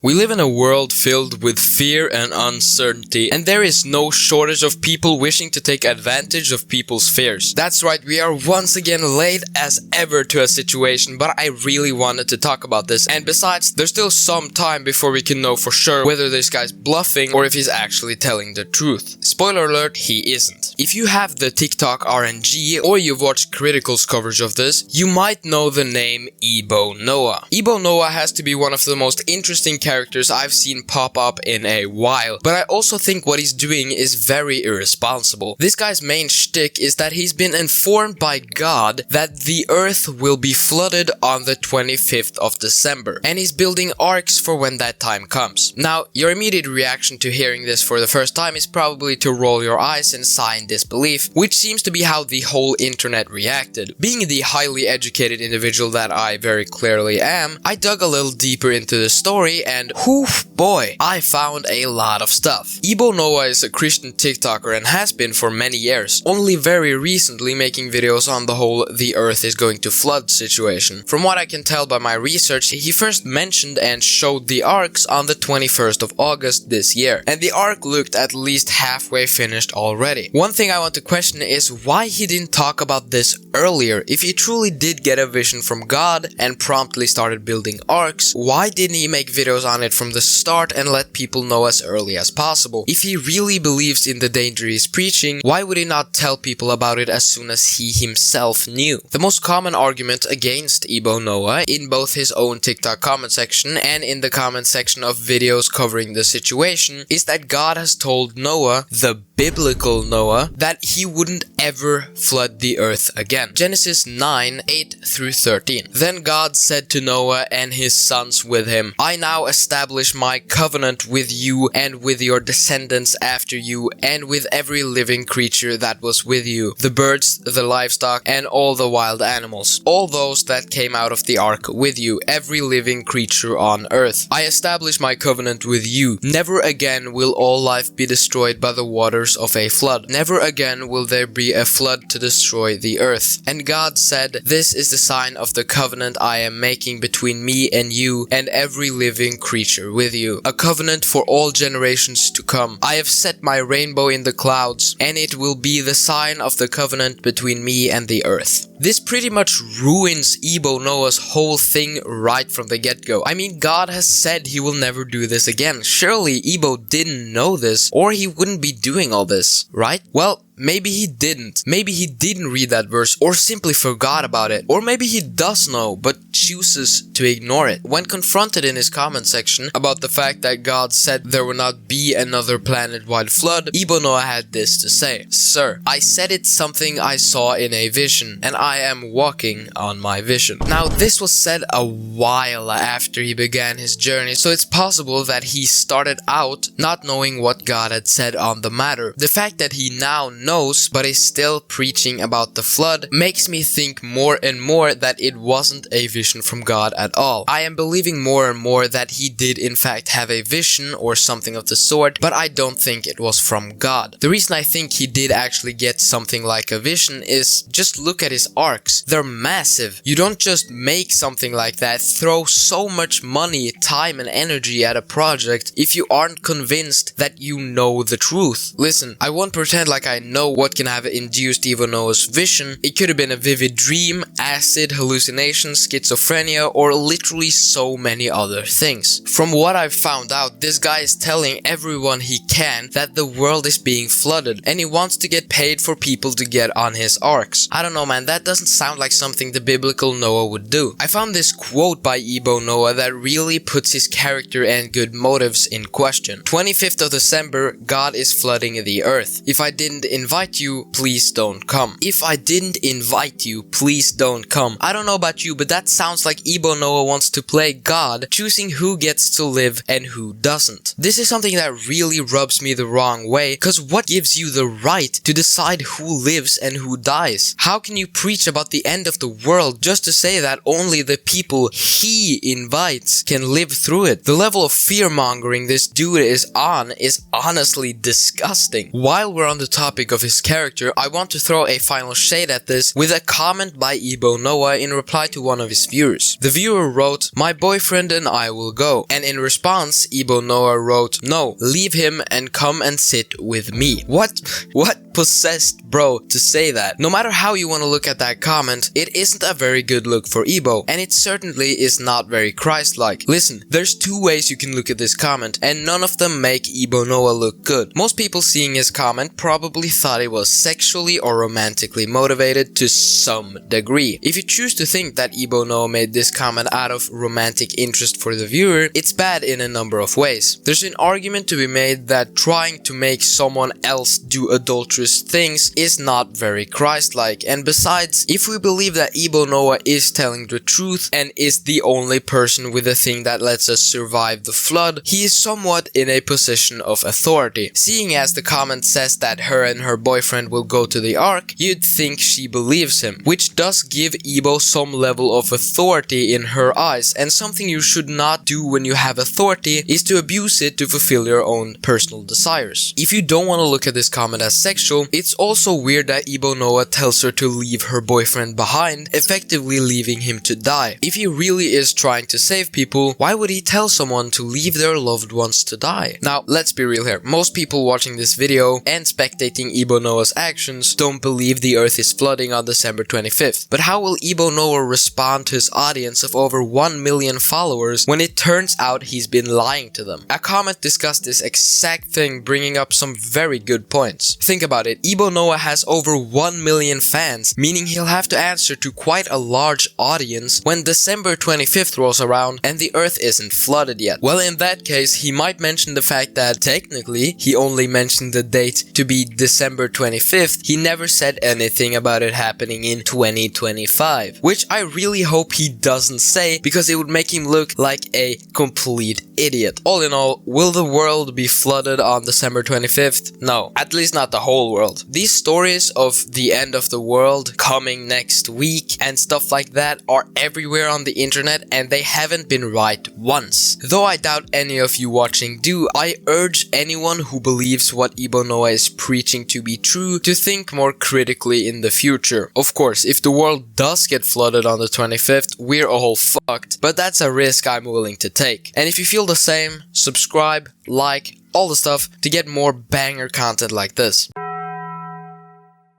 We live in a world filled with fear and uncertainty, and there is no shortage of people wishing to take advantage of people's fears. That's right, we are once again late as ever to a situation, but I really wanted to talk about this. And besides, there's still some time before we can know for sure whether this guy's bluffing or if he's actually telling the truth. Spoiler alert, he isn't. If you have the TikTok RNG or you've watched Critical's coverage of this, you might know the name Ebo Noah. Ebo Noah has to be one of the most interesting characters I've seen pop up in a while, but I also think what he's doing is very irresponsible. This guy's main shtick is that he's been informed by God that the earth will be flooded on the 25th of December, and he's building arcs for when that time comes. Now, your immediate reaction to hearing this for the first time is probably to roll your eyes and sigh in disbelief, which seems to be how the whole internet reacted. Being the highly educated individual that I very clearly am, I dug a little deeper into the story and boy, I found a lot of stuff. Ebo Noah is a Christian TikToker and has been for many years, only very recently making videos on the whole the earth is going to flood situation. From what I can tell by my research, he first mentioned and showed the arcs on the 21st of August this year, and the arc looked at least halfway finished already. One thing I want to question is why he didn't talk about this earlier. If he truly did get a vision from God and promptly started building arcs, why didn't he make videos on it from the start and let people know as early as possible? If he really believes in the danger he's preaching, why would he not tell people about it as soon as he himself knew? The most common argument against Ebo Noah in both his own TikTok comment section and in the comment section of videos covering the situation is that God has told Noah, the biblical Noah, that he wouldn't ever flood the earth again. Genesis 9:8-13. Then God said to Noah and his sons with him, I now establish my covenant with you and with your descendants after you and with every living creature that was with you, the birds, the livestock, and all the wild animals, all those that came out of the ark with you, every living creature on earth. I establish my covenant with you. Never again will all life be destroyed by the waters of a flood. Never again will there be a flood to destroy the earth. And God said, this is the sign of the covenant I am making between me and you and every living creature with you, a covenant for all generations to come. I have set my rainbow in the clouds, and it will be the sign of the covenant between me and the earth. This pretty much ruins Ebo Noah's whole thing right from the get-go. I mean, God has said he will never do this again. Surely Ebo didn't know this, or he wouldn't be doing all this, right? Well, maybe he didn't. Maybe he didn't read that verse or simply forgot about it. Or maybe he does know but chooses to ignore it. When confronted in his comment section about the fact that God said there will not be another planet-wide flood, Ebo Noah had this to say. Sir, I said it's something I saw in a vision, and I am walking on my vision. Now, this was said a while after he began his journey, so it's possible that he started out not knowing what God had said on the matter. The fact that he now knows but is still preaching about the flood makes me think more and more that it wasn't a vision from God at all. I am believing more and more that he did in fact have a vision or something of the sort, but I don't think it was from God. The reason I think he did actually get something like a vision is just look at his arcs. They're massive. You don't just make something like that, throw so much money, time and energy at a project if you aren't convinced that you know the truth. Listen, I won't pretend like I know what can have induced Ebo Noah's vision. It could have been a vivid dream, acid, hallucination, schizophrenia, or literally so many other things. From what I've found out, this guy is telling everyone he can that the world is being flooded, and he wants to get paid for people to get on his arcs. I don't know, man, that doesn't sound like something the biblical Noah would do. I found this quote by Ebo Noah that really puts his character and good motives in question. 25th of December, God is flooding the earth. If I didn't invite you, please don't come. If I didn't invite you, please don't come. I don't know about you, but that sounds like Ebo Noah wants to play God, choosing who gets to live and who doesn't. This is something that really rubs me the wrong way, because what gives you the right to decide who lives and who dies? How can you preach about the end of the world just to say that only the people he invites can live through it? The level of fear-mongering this dude is on is honestly disgusting. While we're on the topic of of his character, I want to throw a final shade at this with a comment by Ebo Noah in reply to one of his viewers. The viewer wrote, "My boyfriend and I will go," and in response, Ebo Noah wrote, "No, leave him and come and sit with me." What possessed bro to say that? No matter how you want to look at that comment, it isn't a very good look for Ebo, and it certainly is not very Christ-like. Listen, there's two ways you can look at this comment, and none of them make Ebo Noah look good. Most people seeing his comment probably thought it was sexually or romantically motivated to some degree. If you choose to think that Ebo Noah made this comment out of romantic interest for the viewer, it's bad in a number of ways. There's an argument to be made that trying to make someone else do adulterous things is not very Christ-like, and besides, if we believe that Ebo Noah is telling the truth and is the only person with a thing that lets us survive the flood, he is somewhat in a position of authority. Seeing as the comment says that her and her boyfriend will go to the ark, you'd think she believes him, which does give Ebo some level of authority in her eyes, and something you should not do when you have authority is to abuse it to fulfill your own personal desires. If you don't want to look at this comment as sexual, it's also weird that Ebo Noah tells her to leave her boyfriend behind, effectively leaving him to die. If he really is trying to save people, why would he tell someone to leave their loved ones to die? Now, let's be real here. Most people watching this video and spectating Ebo Noah's actions don't believe the earth is flooding on December 25th. But how will Ebo Noah respond to his audience of over 1 million followers when it turns out he's been lying to them? A comment discussed this exact thing, bringing up some very good points. Think about it. Ebo Noah has over 1 million fans, meaning he'll have to answer to quite a large audience when December 25th rolls around and the earth isn't flooded yet. Well, in that case, he might mention the fact that technically he only mentioned the date to be December 25th. He never said anything about it happening in 2025, which I really hope he doesn't say, because it would make him look like a complete idiot. All in all, will the world be flooded on December 25th? No, at least not the whole world. These stories of the end of the world coming next week and stuff like that are everywhere on the internet, and they haven't been right once. Though I doubt any of you watching do, I urge anyone who believes what Ebo Noah is preaching to be true to think more critically in the future. Of course, if the world does get flooded on the 25th, we're all fucked, but that's a risk I'm willing to take. And if you feel the same, subscribe, like, all the stuff to get more banger content like this.